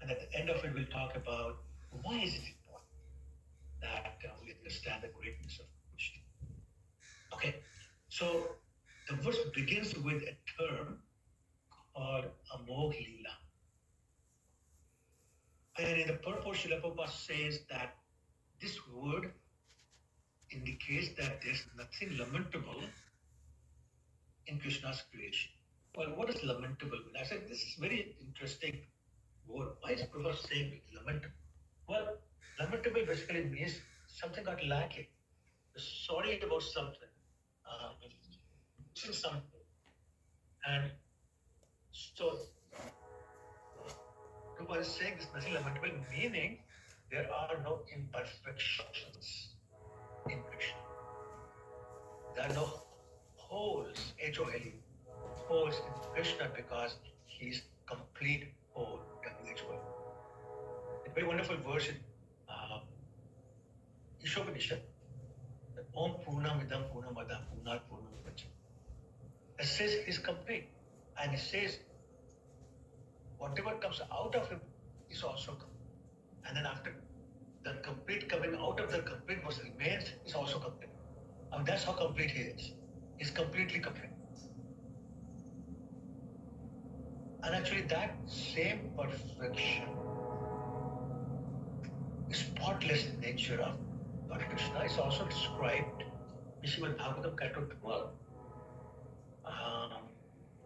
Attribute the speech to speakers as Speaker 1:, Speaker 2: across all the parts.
Speaker 1: And at the end of it, we'll talk about why is it important that we understand the greatness of Krishna. Okay, so the verse begins with a term called Amog Leela. And in the purport, Srila Prabhupada says that this word indicates that there's nothing lamentable in Krishna's creation. Well, what does lamentable mean? I said this is very interesting word. Why is Prabhupada saying lamentable? Well, lamentable basically means something got lacking. You're sorry about something, missing something. And so Prabhupada is saying this nothing lamentable, meaning there are no imperfections in Krishna. There are no holes, H-O-L-E, holes in Krishna because he's complete whole, W-H-O-L. A very wonderful verse in Ishopanishad, Om Purnamidam Purnamada Purnat Purnamudachyate. It says he's complete. And it says whatever comes out of him is also complete. And then after the complete coming out of the complete, what remains is also complete. And that's how complete he is. He's completely complete. And actually that same perfection, spotless nature of Lord Krishna is also described in Srimad Bhagavatam, Canto 12,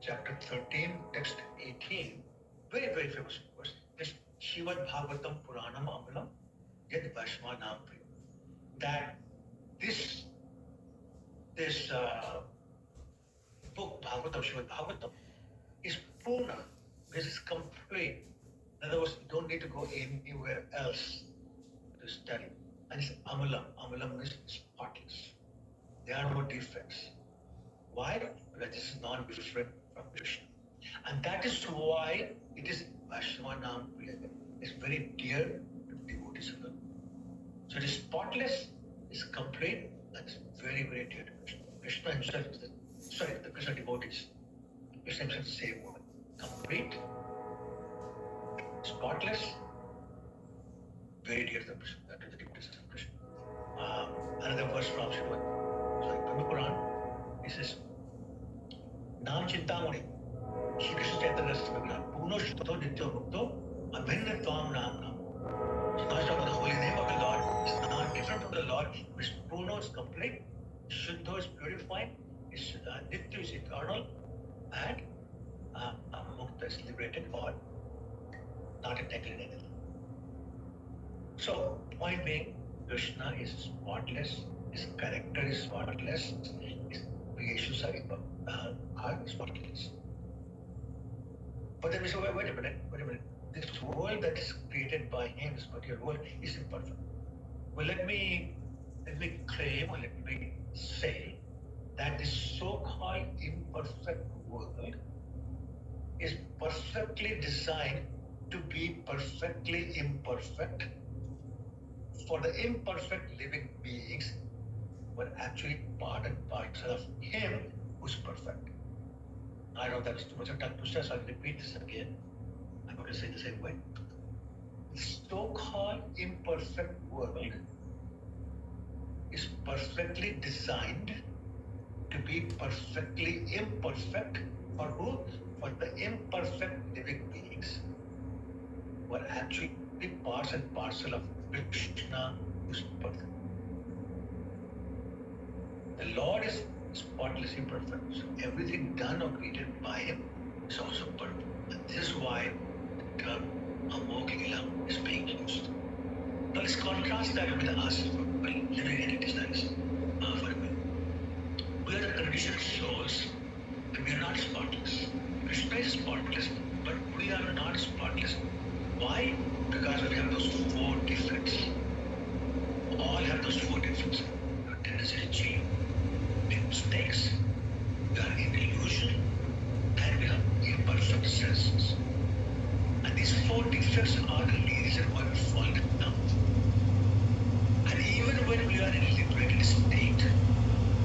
Speaker 1: chapter 13, text 18. Very, very famous verse. This Srimad Bhagavatam Puranam Amalam Yad Vaishmanam Priya. That this book, Bhagavatam, Srimad Bhagavatam, is Purna. This is complete. In other words, you don't need to go anywhere else to study. And it's Amalam. Amalam means spotless. There are no defects. Why? Because this is non-different from Krishna. And that is why it is Vaishnavanam Priya. It's very dear to devotees of the Lord. So it is spotless, it's complete, and it's very, very dear to Krishna. Krishna himself is the Krishna devotees. Krishna himself is the same word. Complete, spotless, very dear to the devotees of Krishna. Another verse from Brahma Puran, it says, Nam Chintamani, Shri Krishna Chaitanya Vigraha, Puno Shuddho Nityo Mukto, Abhinna Tvam Nam Nam. It's not about the holy name of the Lord. It's not different from the Lord. It's Puno is complete, Shuddho is purified, it's Nitya is eternal, and Mukta is liberated or not entangled in anything. So, point being, Krishna is spotless, his character is spotless, his creations are spotless. But then we say, wait a minute. This world that is created by him, this particular world, is imperfect. Well, let me claim or let me say that this so-called imperfect world is perfectly designed to be perfectly imperfect for the imperfect living beings, but actually part and parcel of him who's perfect. I know that's too much of tongue twister, so I'll repeat this again. I'm going to say it the same way. The so-called imperfect world is perfectly designed to be perfectly imperfect for who? For the imperfect living beings who are actually parts and parcel of Krishna who's perfect. The Lord is spotlessly perfect. So everything done or created by him is also perfect. And this is why the term Amog Leela is being used. Now let's contrast that with us, living entities, that is, for a minute. We are the conditioned souls, and we are not spotless. Krishna is spotless, but we are not spotless. Why? Because we have those four defects. All have those four defects. Your tendency to cheat, make mistakes, we are in illusion, and we have imperfect senses. And these four defects are the reason why we fall down. And even when we are in a liberated state,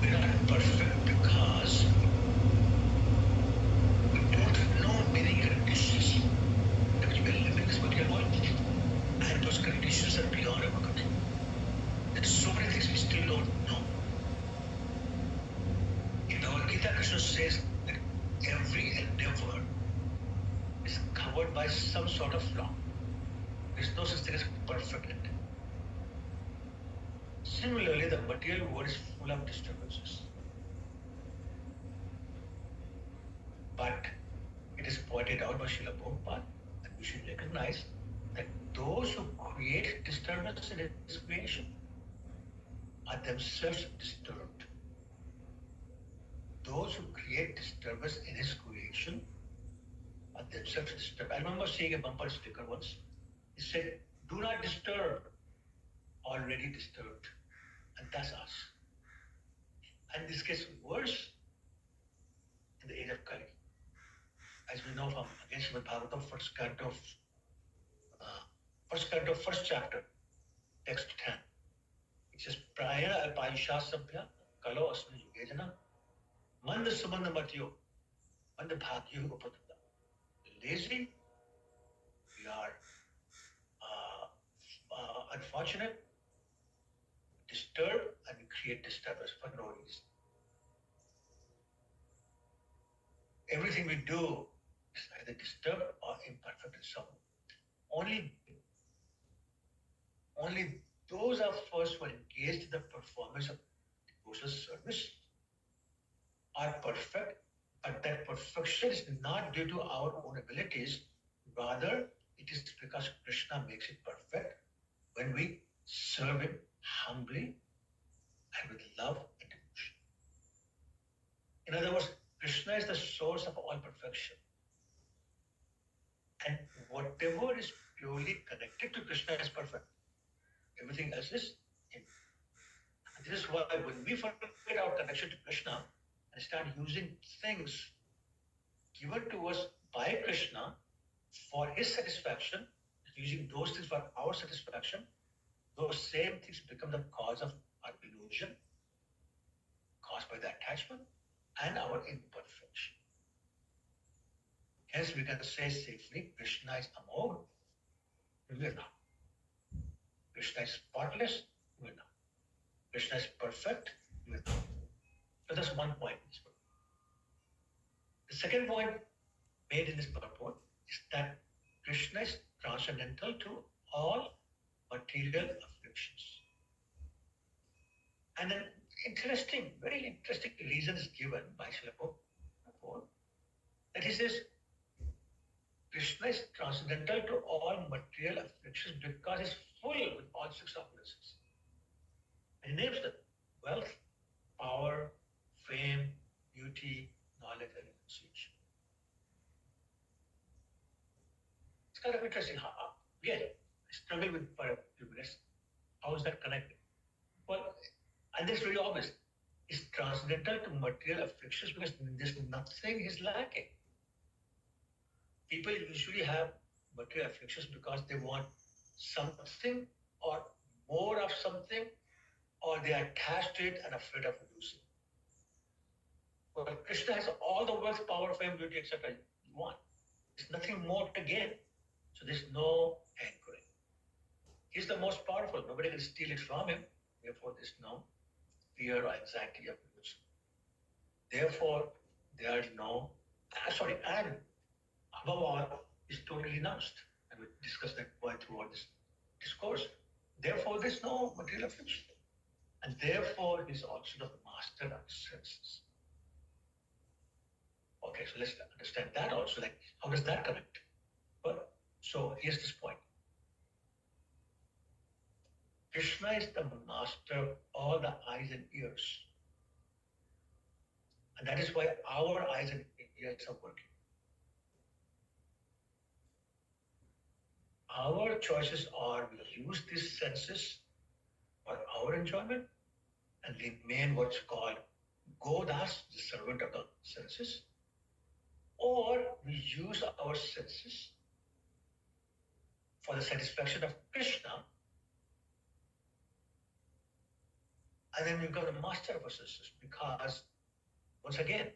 Speaker 1: we are not perfect because we don't know many conditions that we are living this particular world. conditions are beyond our control. There's so many things we still don't know. In Bhagavad Gita, Krishna says that every endeavor is covered by some sort of flaw. There's no such thing as perfect endeavor. Similarly, the material world is full of disturbances. But it is pointed out by Srila Prabhupada that we should recognize that those who create disturbance in his creation are themselves disturbed. Those who create disturbance in his creation are themselves disturbed. I remember seeing a bumper sticker once. It said, "Do not disturb, already disturbed." And that's us. And this gets worse in the age of Kali. As we know from again Srimad Bhagavatam, first chapter, text 10. It says, Prayana alpayusha sabhya kalo asmin yugejana manda subandha matyo manda bhagyo upadanda. Lazy, we are unfortunate, disturbed, and we create disturbance for no reason. Everything we do is either disturbed or imperfect in some way. Only those of us who are engaged in the performance of devotional service are perfect, but that perfection is not due to our own abilities. Rather, it is because Krishna makes it perfect when we serve Him humbly and with love and devotion. In other words, Krishna is the source of all perfection. And whatever is purely connected to Krishna is perfect. Everything else is Him. And this is why when we forget our connection to Krishna and start using things given to us by Krishna for his satisfaction, using those things for our satisfaction, those same things become the cause of our illusion, caused by the attachment and our imperfection. Hence, we can say safely, Krishna is Amog, Nirna. Krishna is spotless, Nirna. Krishna is perfect, Nirna. So that's one point. The second point made in this purport is that Krishna is transcendental to all material afflictions. And an interesting, very interesting reason is given by Srila Prabhupada that he says Krishna is transcendental to all material afflictions because he's full with all six opulences. And he names them wealth, power, fame, beauty, knowledge, and renunciation. It's kind of interesting how, again, I struggle with for a few minutes. How is that connected? Well, and this is very obvious. It's transcendental to material afflictions because there's nothing is lacking. People usually have material afflictions because they want something or more of something, or they are attached to it and afraid of losing. Well, Krishna has all the wealth, power, fame, beauty, etc. you want. There's nothing more to gain. So there's no anchoring. He's the most powerful. Nobody can steal it from him. Therefore, there's no fear or anxiety of losing. Therefore, there is no, and above all, is totally renounced. And we discussed that point throughout this discourse. Therefore, there's no material affliction. And therefore, he's also the master of senses. Okay, so let's understand that also. Like, how does that connect? Well, so here's this point. Krishna is the master of all the eyes and ears. And that is why our eyes and ears are working. Our choices are we use these senses for our enjoyment and remain what's called Godas, the servant of the senses, or we use our senses for the satisfaction of Krishna, and then we become the master of our senses because, once again,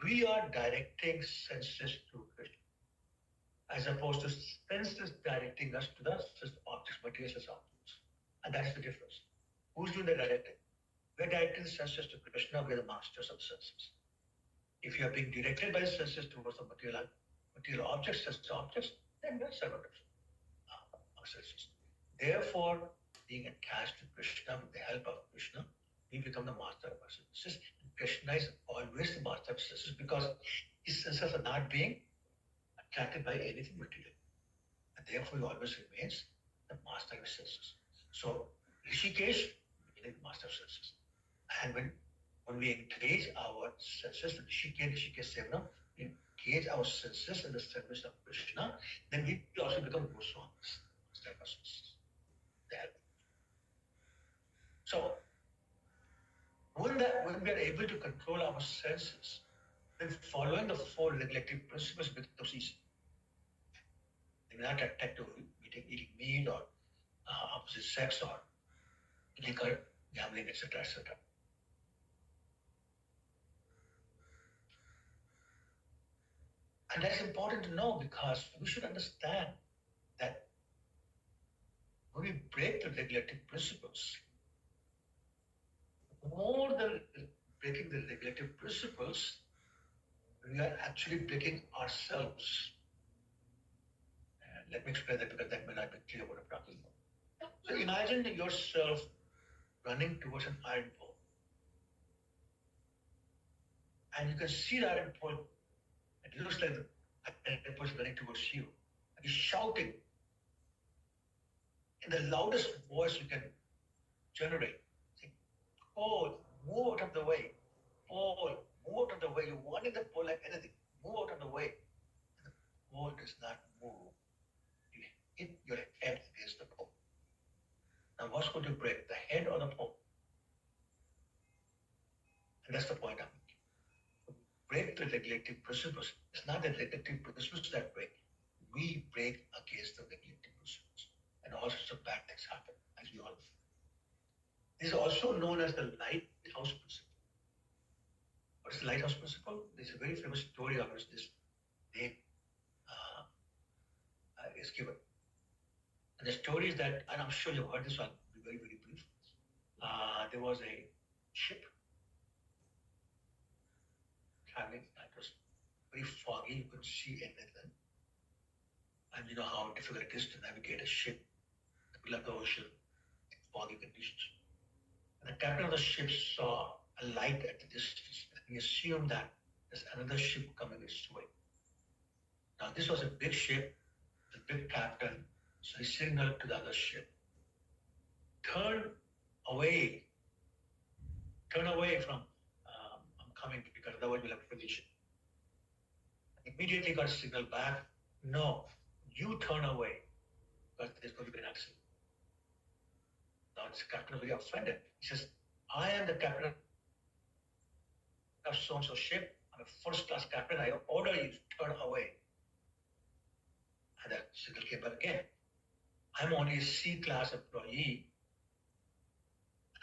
Speaker 1: we are directing senses to Krishna. as opposed to senses directing us to the objects, materials as objects. And that is the difference. Who's doing the directing? We're directing the senses to Krishna, we're the masters of the senses. If you are being directed by the senses towards the material objects, sense objects, then we're servants of senses. Therefore, being attached to Krishna with the help of Krishna, we become the master of our senses. Krishna is always the master of senses because his senses are not being attracted by anything material. And therefore, he always remains the master of senses. So, Rishikesh is the master of senses. And when we engage our senses, Rishikesh Sevana, we engage our senses in the service of Krishna, then we also become Goswamis. So, when we are able to control our senses, then following the four regulative principles becomes easy. They're not attracted to eating meat or opposite sex or liquor, gambling, etc., etc. And that's important to know because we should understand that when we break the regulative principles, more than breaking the regulative principles, we are actually breaking ourselves. And let me explain that because that may not be clear what I'm talking about. So imagine yourself running towards an iron pole. And you can see the iron pole. It looks like the iron pole is running towards you. And he's shouting in the loudest voice you can generate. Saying, pole, move out of the way. Pole, move out of the way. You're wanting the pole like anything. Move out of the way. And the pole does not move. You hit your head against the pole. Now, what's going to break, the head or the pole? And that's the point I'm making. Break the regulative principles. It's not the regulative principles that break. We break against the regulative principles. And all sorts of bad things happen, as we all know. This is also known as the lighthouse principle. What is the lighthouse principle? There's a very famous story of which this name is given. And the story is that, and I'm sure you've heard this one, I'll be very, very brief. There was a ship traveling, it was very foggy, you couldn't see anything. And you know how difficult it is to navigate a ship in the middle of the ocean in foggy conditions. And the captain of the ship saw a light at the distance, and he assumed that there's another ship coming his way. Now, this was a big ship, the big captain, so he signaled to the other ship, turn away from, I'm coming because otherwise we'll have collision. Immediately got a signal back, no, you turn away because there's going to be an accident. Now, the captain was very offended. He says, I am the captain of so-and-so ship. I'm a first-class captain. I order you to turn away. And that signal came back again. I'm only a C-class employee.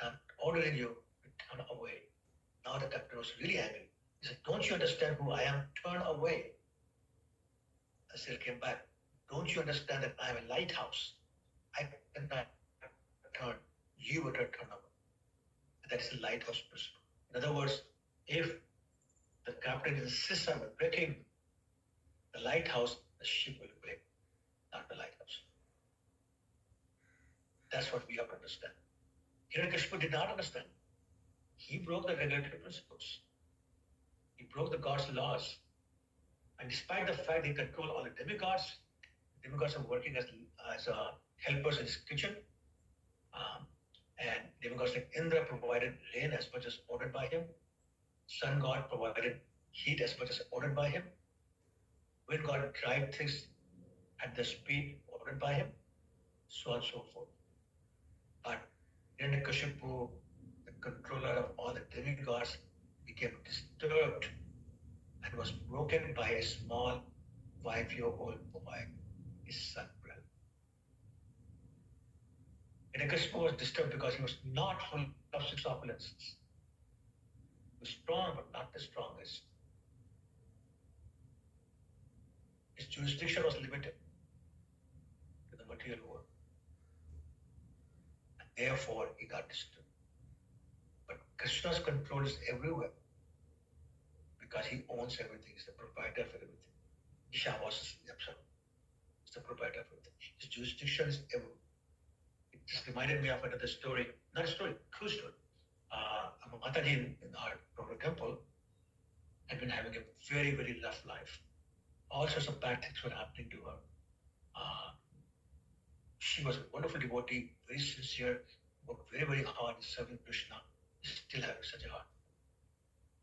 Speaker 1: And I'm ordering you to turn away. Now the captain was really angry. He said, don't you understand who I am? Turn away. The signal came back. Don't you understand that I am a lighthouse? I cannot turn. You would turn away. And that is the lighthouse principle. In other words, if the captain insists on breaking the lighthouse, the ship will break, not the lighthouse. That's what we have to understand. Hiranyakashipu did not understand. He broke the regulatory principles. He broke the God's laws. And despite the fact he controlled all the demigods are working as helpers in his kitchen. And demigods like Indra provided rain as much as ordered by him. Sun God provided heat as much as ordered by him. Wind God drive things at the speed ordered by him, so on and so forth. But Hiranyakashipu, the controller of all the demigods, became disturbed and was broken by a small 5-year-old boy, his son Prahlad. Hiranyakashipu was disturbed because he was not full of six opulences. He was strong, but not the strongest. His jurisdiction was limited to the material world. And therefore, he got disturbed. But Krishna's control is everywhere because he owns everything. He's the proprietor of everything. Ishavas is the absolute. He's the proprietor of everything. His jurisdiction is everywhere. It just reminded me of another story, not a story, true story. Mataji in our Proto temple had been having a very, very rough life. All sorts of bad things were happening to her. She was a wonderful devotee, very sincere, worked very, very hard serving Krishna, still having such a heart.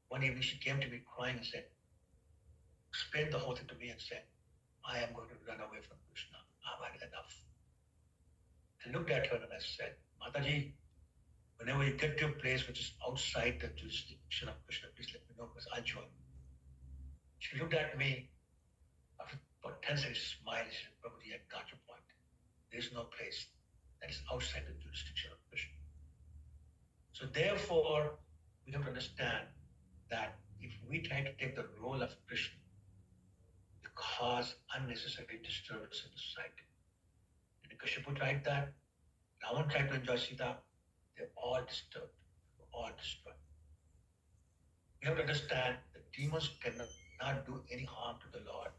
Speaker 1: One evening she came to me crying and said, explained the whole thing to me and said, I am going to run away from Krishna. I've had enough. I looked at her and I said, Mataji, whenever you get to a place which is outside the jurisdiction of Krishna, please let me know because I'll join. She looked at me after about 10 seconds, smiled. She said, Prabhuji, I got your point. There is no place that is outside the jurisdiction of Krishna. So therefore, we have to understand that if we try to take the role of Krishna, we cause unnecessary disturbance in the society. And Kashyapa tried that. Ravan tried to enjoy Sita. They're all disturbed, all destroyed. We have to understand that demons cannot do any harm to the Lord.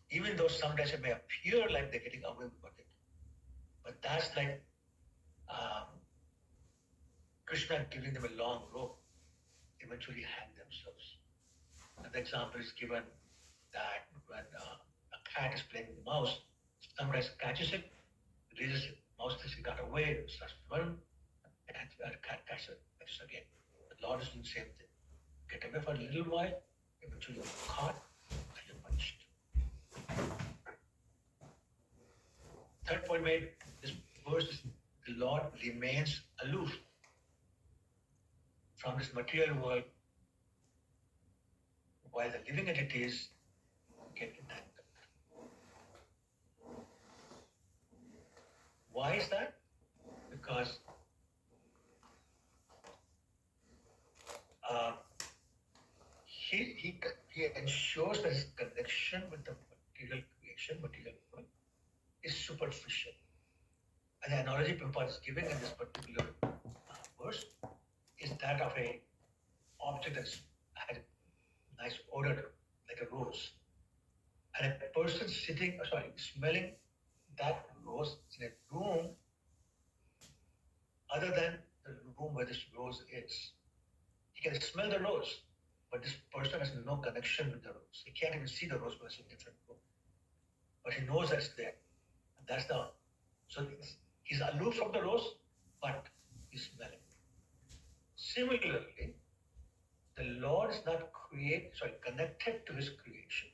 Speaker 1: Even though sometimes it may appear like they're getting away with it. But that's like Krishna giving them a long rope, eventually hang themselves. Another example is given that when a cat is playing with a mouse, sometimes catches it, releases it. Mouse thinks he got away, starts to run, and the cat catches it again. The Lord is doing the same thing. Get away for a little while, eventually you're caught and you're punished. Third point made, this verse is the Lord remains aloof from this material world while the living entities get entangled. Why is that? Because he ensures that his connection with the material creation, material world, is superficial. And the analogy Prabhupada is giving in this particular verse is that of a object that had a nice odor, like a rose. And a person smelling that rose in a room other than the room where this rose is. He can smell the rose, but this person has no connection with the rose. He can't even see the rose because it's in a different room. But he knows that it's there. And that's the, so he's aloof from the rose, but he's smelling. Similarly, the Lord is not connected to his creation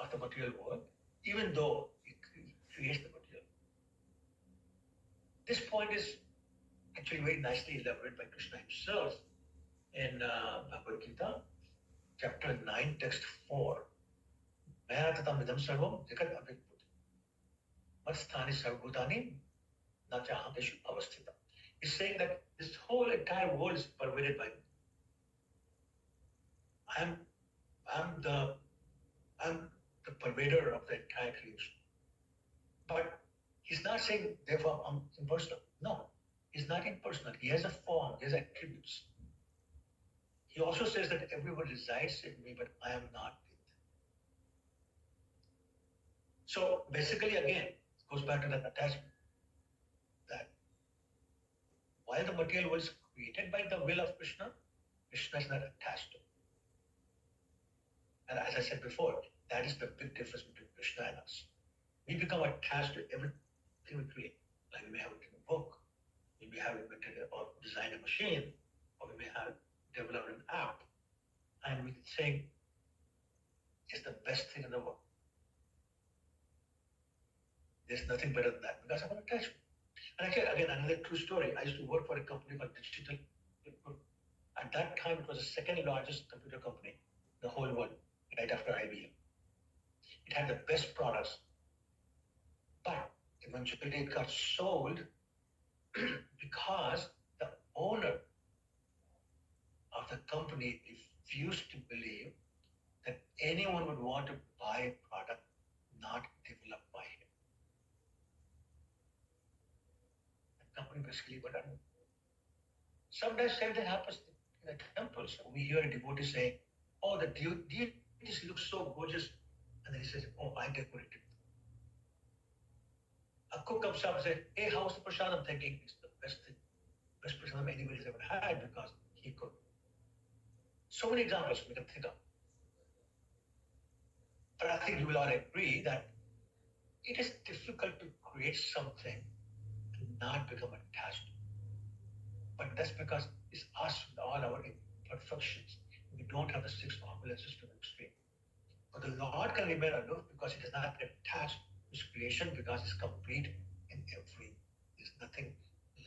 Speaker 1: of the material world, even though he creates the material. This point is actually very nicely elaborated by Krishna himself in Bhagavad Gita, chapter 9, text 4. Maya tatam vidam sarvam jagat abhikbuddhi. Masthani sarvabhutani na chaham teshu avasthita. He's saying that this whole entire world is pervaded by me. I'm the pervader of the entire creation. But he's not saying, therefore, I'm impersonal. No, he's not impersonal. He has a form, he has attributes. He also says that everyone resides in me, but I am not it. So basically, again, it goes back to that attachment. That while the material world is created by the will of Krishna, Krishna is not attached to it. And as I said before, that is the big difference between Krishna and us. We become attached to everything we create. Like we may have written a book, we may have invented or designed a machine, or we may have developed an app, and we think it's the best thing in the world. There's nothing better than that because of an attachment. And actually, again, another true story. I used to work for a company called Digital. At that time, it was the second largest computer company in the whole world, right after IBM. It had the best products, but eventually it got sold because the owner of the company refused to believe that anyone would want to buy a product not developed by him. The company basically went under. Sometimes same thing happens in the temples. We hear a devotee saying, "Oh, the deities look so gorgeous," and then he says, "Oh, I decorated." A cook comes up and says, "Hey, how's the prasadam?" I'm thinking it's the best prasadam anybody's ever had because he cooked. So many examples we can think of. But I think you will all agree that it is difficult to create something and not become attached. But that's because it's us with all our imperfections. We don't have the six formulas to the extreme. But the Lord can remain aloof because He does not attach His creation because it's complete in every. There's nothing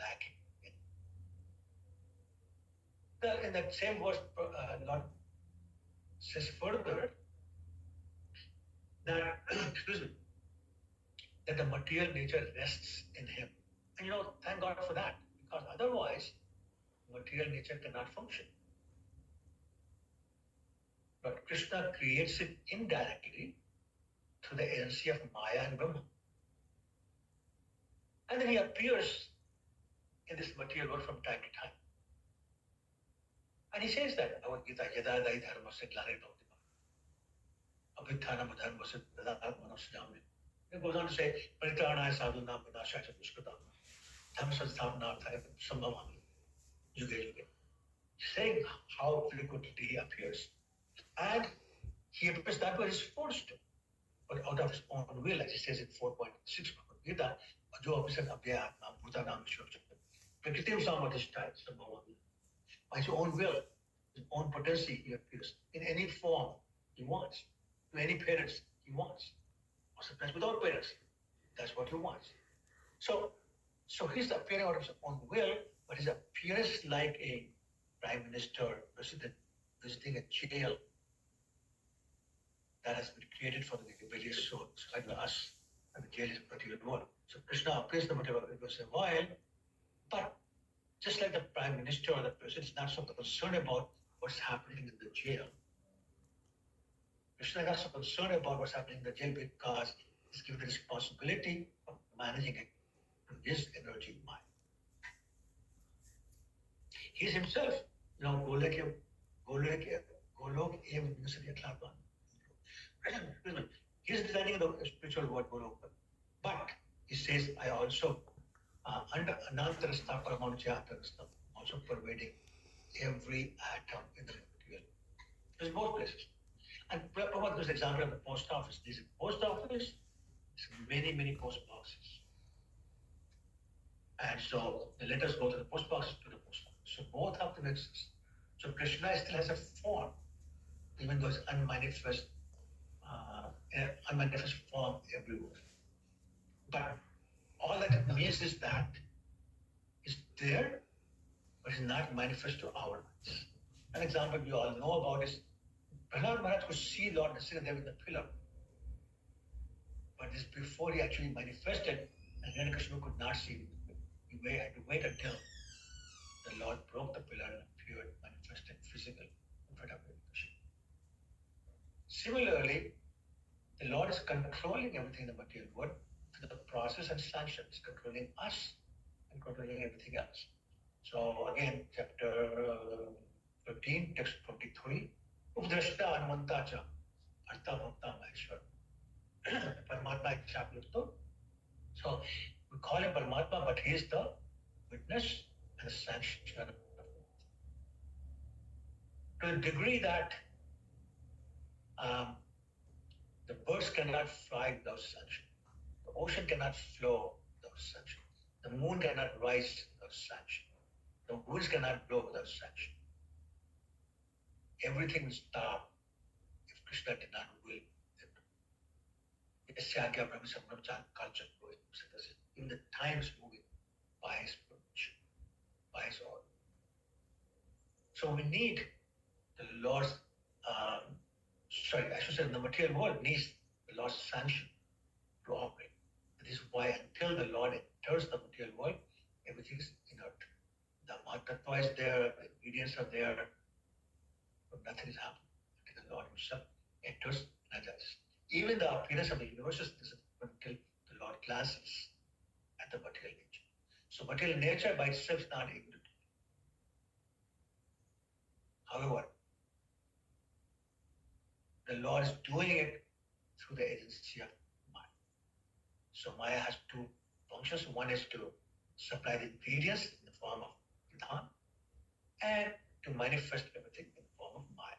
Speaker 1: lacking in. In that same verse, Lord says further that excuse me, that the material nature rests in Him. And thank God for that, because otherwise material nature cannot function. But Krishna creates it indirectly through the agency of Maya and Brahma. And then He appears in this material world from time to time. And He says that, Bhagavad Gita, Yada Dai Dharmasya Glani Bhavati Abhitthana Dharmasya Dadat Manasya. It goes on to say, Paritarnaya Sadhunam Vinashaya Dushkritam Dhamma Sansthapanarthaya Sambhavami Yuge Yuge. Saying how frequently He appears. And He appears that way He's forced to, but out of His own will, as He says in 4.6 Bhagavad Gita, Jo Apisan Abhyatma Bhutanam Vishwacham. Prakritim Samadhishtaya Sambhavami. By His own will, His own potency, He appears in any form He wants, to any parents He wants, or sometimes without parents. That's what He wants. So He's appearing out of His own will, but His appearance like a prime minister, president visiting a jail that has been created for the rebellious souls, like us, and the jail is a material world. So Krishna appears in the material world once in a while, but just like the prime minister or the president is not so concerned about what's happening in the jail. Krishna is not so concerned about what's happening in the jail because he's given the responsibility of managing it to his energy mind. He's himself, Golok Ev Vinasati Atlatman. He's designing the spiritual world Golok. But he says, I also under Anantarastha Paramanujatarastha, also pervading every atom in the material. There's both places. And Prabhupada gives an example of the post office. There's a post office, there's many post boxes. And so the letters go to the post boxes to the post office. So both have to exist. So Krishna still has a form, even though it's unmanifest form everywhere. But all that it means is that it's there, but it's not manifest to our minds. An example you all know about is Prahlad Maharaj could see Lord sitting there with the pillar. But this before he actually manifested, and Hiranyakashipu could not see it. He had to wait until the Lord broke the pillar and appeared, manifested physical in front of Hiranyakashipu. Similarly, the Lord is controlling everything in the material world through the process and sanction. He's controlling us and controlling everything else. So again, chapter 15, text 23. Updrashta Anumanta Cha Artha Bhakta Maheshwar. Paramatma is Chaplukto. So we call him Paramatma, but he is the witness and the sanctioner. To the degree that the birds cannot fly without sanction, the ocean cannot flow without sanction, the moon cannot rise without sanction, the winds cannot blow without sanction. Everything will stop if Krishna did not will it. In the time is moving by His permission, by His order. So we need the Lord's, I should say the material world needs the Lord's sanction to operate. That is why until the Lord enters the material world, everything is inert. The Mahatattva is there, the ingredients are there, but nothing is happening until the Lord Himself enters, energizes. Even the appearance of the universe is until the Lord glances at the material nature. So material nature by itself is not able to do. However, the Lord is doing it through the agency of Maya. So Maya has two functions. One is to supply the ingredients in the form of Pradhan and to manifest everything in the form of Maya.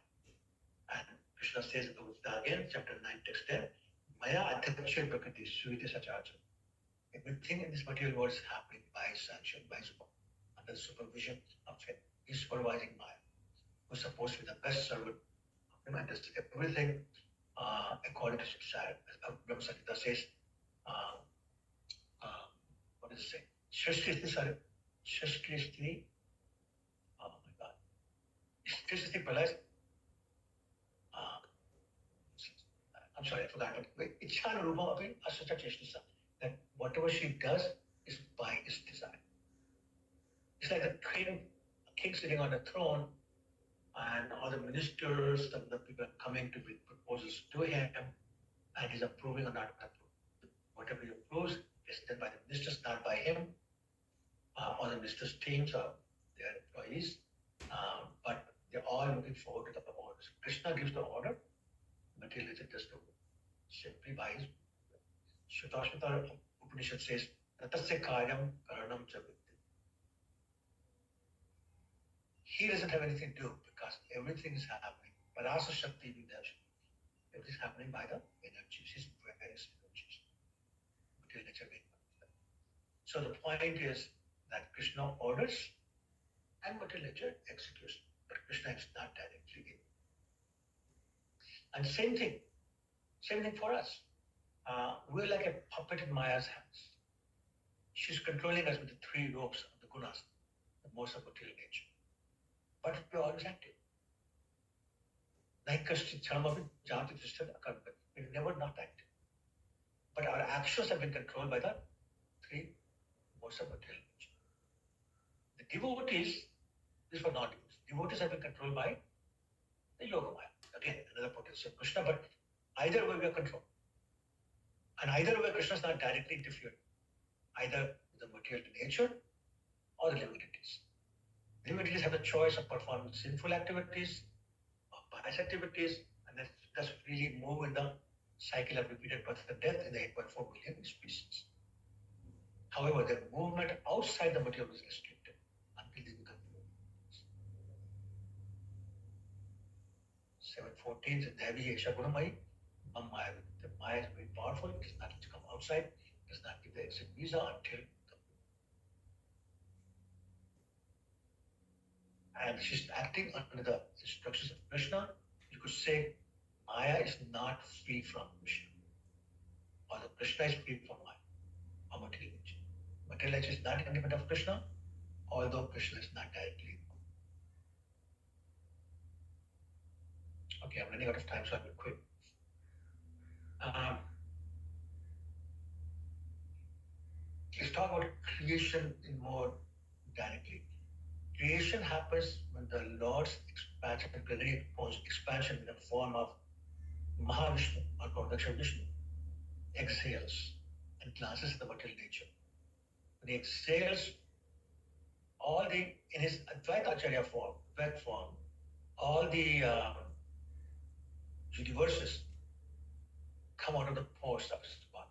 Speaker 1: And Krishna says in the Gita again, chapter 9, text 10, Maya adhyaksha prakriti suite sachacha. Everything in this material world is happening by sanction, by under the supervision of him. He's supervising Maya, who's supposed to be the best servant of him, and does everything according to his desire. As Brahma Samhita says, uh, what does it say? Shashkrishti, oh my God. Shashkrishti Pralay, I'm sorry, I forgot, but Ichhana Rupa Api Asata Cheshtisa, that whatever she does is by his desire. It's like the king sitting on a throne, and all the ministers and the people are coming to bring proposals to him, and he's approving or not approving. Whatever he approves is done by the ministers, not by him, or the ministers' teams or their employees. But they're all looking forward to the orders. Krishna gives the order, materialism does the simply by his. Shutashmata Upanishad says, Tatasya karyam karanam javidya. He doesn't have anything to do because everything is happening. Parasa Shakti Vidyasha. Everything is happening by the energies, his various energies. Material nature being one of them. So the point is that Krishna orders and material nature executes, but Krishna is not directly in. And same thing for us. We're like a puppet in Maya's hands. She's controlling us with the three ropes of the gunas, the modes of material nature. But we're always active. We're never not active. But our actions have been controlled by the three modes of material nature. The devotees, this was not devotees. Devotees have been controlled by the Yogamaya. Again, another potency of Krishna, but either way we are controlled. And either way, Krishna is not directly interfered, either with the material nature or the living entities. Living entities have the choice of performing sinful activities or pious activities, and that's really move in the cycle of repeated birth and death in the 8.4 billion species. However, their movement outside the material is restricted until they become human. 714 says, Devi Esha Gunamai, Maya. The Maya is very powerful, it does not come outside, it does not give the exit visa until and she's acting under the instructions of Krishna. You could say Maya is not free from Krishna, or the Krishna is free from Maya, or material nature. Material nature is not independent of Krishna, although Krishna is not directly. Okay, I'm running out of time, so I will quit. Let's talk about creation in more directly. Creation happens when the Lord's expansion, plenary expansion in the form of Mahavishnu or Production Vishnu exhales and glances the material nature. When he exhales, all the in his Advaita Acharya form, Advaita form, all the universes come out of the pores of his body.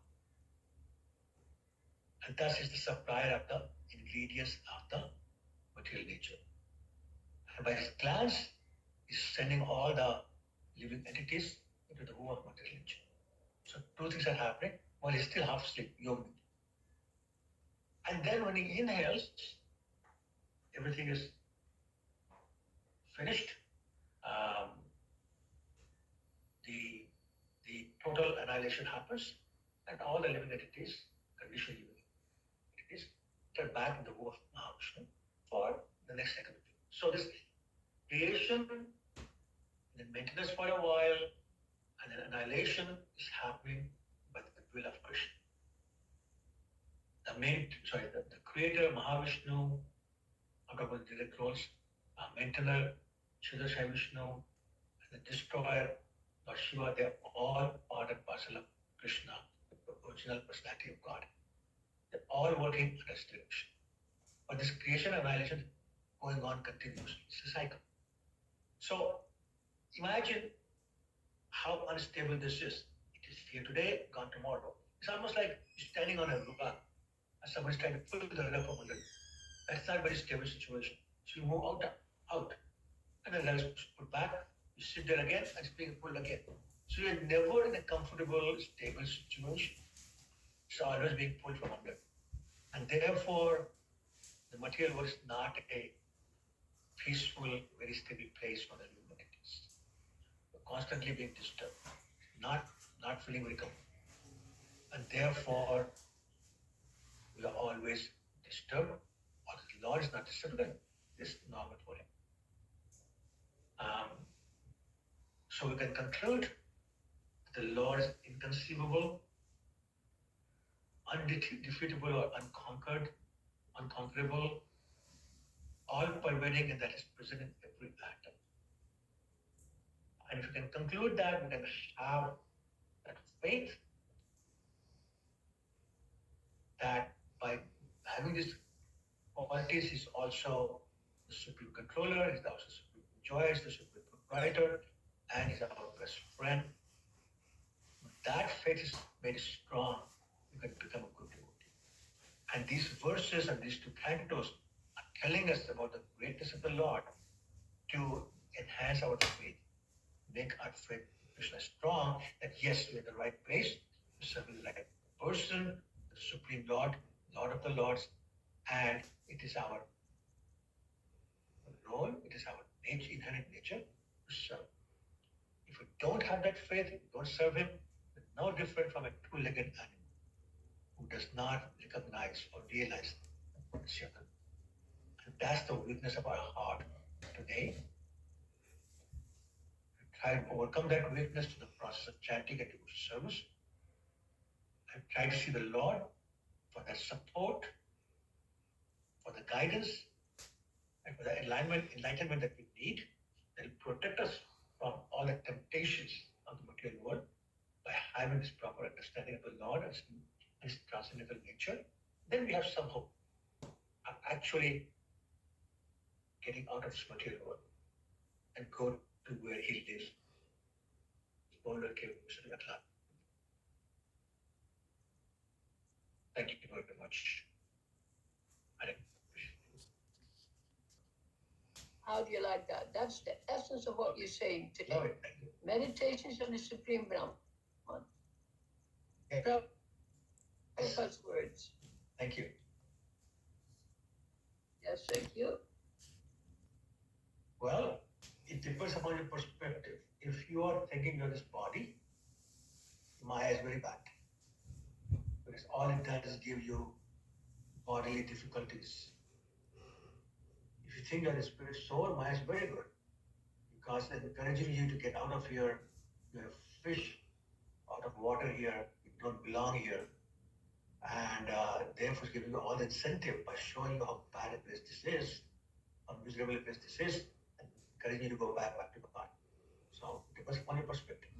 Speaker 1: And thus is the supplier of the ingredients of the material nature. And by his glance, he's sending all the living entities into the womb of material nature. So two things are happening while he's still half asleep, yogi. And then when he inhales, everything is finished. The total annihilation happens, and all the living entities, conditioned living entities, get back in the womb of Mahavishnu for the next second. So this creation, then maintenance for a while, and then annihilation is happening by the will of Krishna. The creator Mahavishnu, I'm talking about the direct roles, maintainer Sudarshan Vishnu, and the destroyer or Shiva, they're all part and parcel of Krishna, the original personality of God. They're all working under this direction. But this creation and annihilation going on continuously. It's a cycle. So imagine how unstable this is. It is here today, gone tomorrow. It's almost like standing on a rock and somebody's trying to pull the rug from under you. That's not a very stable situation. So you move out, and then rug is put back. You sit there again, and it's being pulled again. So you're never in a comfortable, stable situation. It's always being pulled from under. And therefore, the material world is not a peaceful, very stable place for the human entities. You're constantly being disturbed, not feeling very comfortable. And therefore, we are always disturbed, or the Lord is not disturbed, then this is normal for him. So we can conclude the Lord is inconceivable, undefeatable or unconquerable, all pervading, and that is present in every atom. And if we can conclude that, we can have that faith that by having these qualities, is also the supreme controller, is also supreme joy, is the supreme proprietor, and is our best friend. That faith is very strong. You can become a good devotee. And these verses and these two cantos are telling us about the greatness of the Lord to enhance our faith, make our faith Krishna strong, that yes, we're in the right place, to serve the right person, the Supreme Lord, Lord of the Lords, and it is our role, it is our nature, inherent nature to serve. If we don't have that faith, if we don't serve him, we're no different from a two-legged animal who does not recognize or realize the Shakti. And that's the weakness of our heart today. We try to overcome that weakness through the process of chanting and devotional service. And try to see the Lord for that support, for the guidance, and for the enlightenment that we need, that will protect us from all the temptations of the material world by having this proper understanding of the Lord and his transcendental nature. Then we have some hope of actually getting out of this material world and go to where he lives. Thank you very much.
Speaker 2: How do you like that? That's the essence of what you're saying today.
Speaker 1: Love it. Thank you.
Speaker 2: Meditations on the Supreme Brahman.
Speaker 1: Thank you.
Speaker 2: Prabhupada's words.
Speaker 1: Thank you.
Speaker 2: Yes, thank you.
Speaker 1: Well, it depends upon your perspective. If you are thinking you're this body, Maya is very bad. Because all it does is give you bodily difficulties. If you think you're the spirit soul, Maya is very good. Because it encourages you to get out of here. You're a fish out of water here. You don't belong here. And therefore giving you all the incentive by showing you how bad a place this is, how miserable a place this is, and encouraging you to go back to God. So it depends upon your perspective.